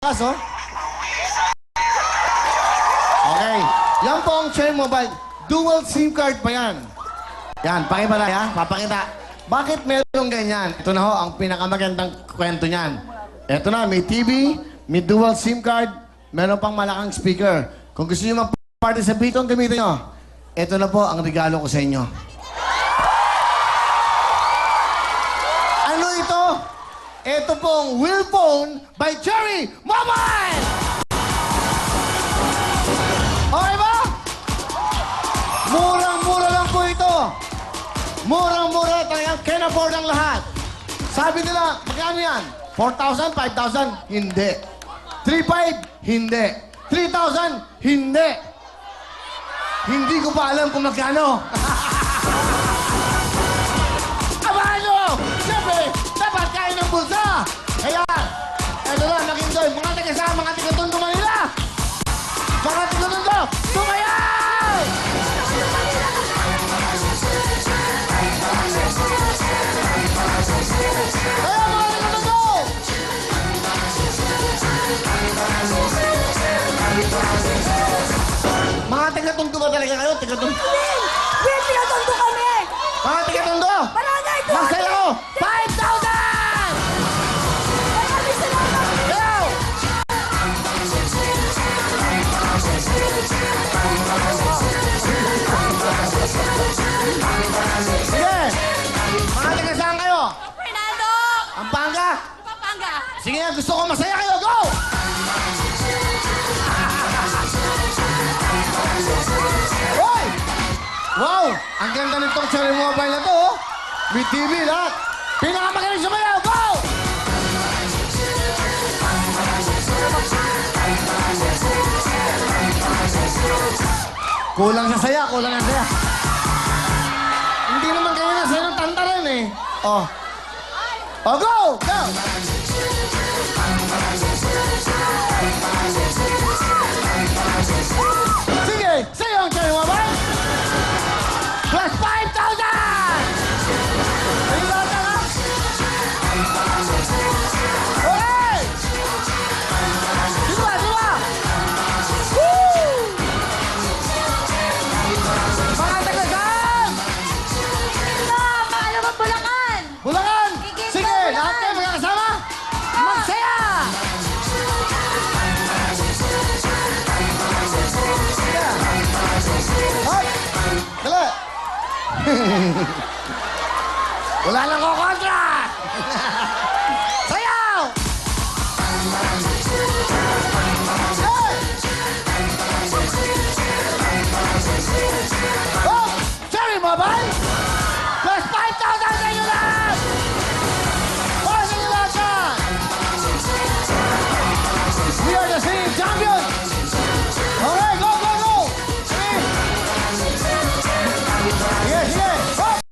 Kaso? Okay. Yan po ang Cherry Mobile. Dual SIM card pa yan. Yan, pakipala ha. Papakita. Bakit merong ganyan? Ito na ho, ang pinakamagandang kwento niyan. Ito na, may TV, may dual SIM card, meron pang malaking speaker. Kung gusto niyo mag-party sa Bitong, gamitin nyo. Ito na po ang regalo ko sa inyo. Ano ito? Ito pong Will Phone by Cherry Mobile! Okay ba? Murang-mura lang po ito. Murang-mura talagang can afford ang lahat. Sabi nila, magkano yan? 4,000, 5,000? Hindi. 3,500? Hindi. 3,000? Hindi. Hindi ko pa alam kung magkano. Abano! Siyempre, dapat kain ng bulsa. Kaya, eto na, mag-enjoy. Mga taga-sama, mga taga-tondo Manila. Mga taga-tondo, tumayaw! Kaya mga taga-tondo! Mga taga-tondo ba talaga kayo? Taga-tondo? Will, pinatondo kami! Mga taga-tondo! Barangay to! Masaya ko! 5,000! Maraming salamat! Go! Sige! Mga taga saan kayo? Fernando! Pampanga? Pampanga! Sige, gusto ko masaya kayo. Go! Hoy! Wow! Ang ganda nitong Cherry Mobile na to, oh. May TV lahat. Pinakamagaling sumayaw. Go! Kulang sa saya, kulang sa saya. Hindi naman kayo na saya ng tantaran eh. Oh. Oh, go! Go! Sige, sa'yo ang Cherry Mobile. Plus 5,000! Ayun lahat na nga. Okay! Dito ba, dito ba? Woo! Mga taga-saan! Mga naman Bulacan! Bulacan! Higit Sige, na, lahat kayo magkakasama. Magsaya! Hop! Dali!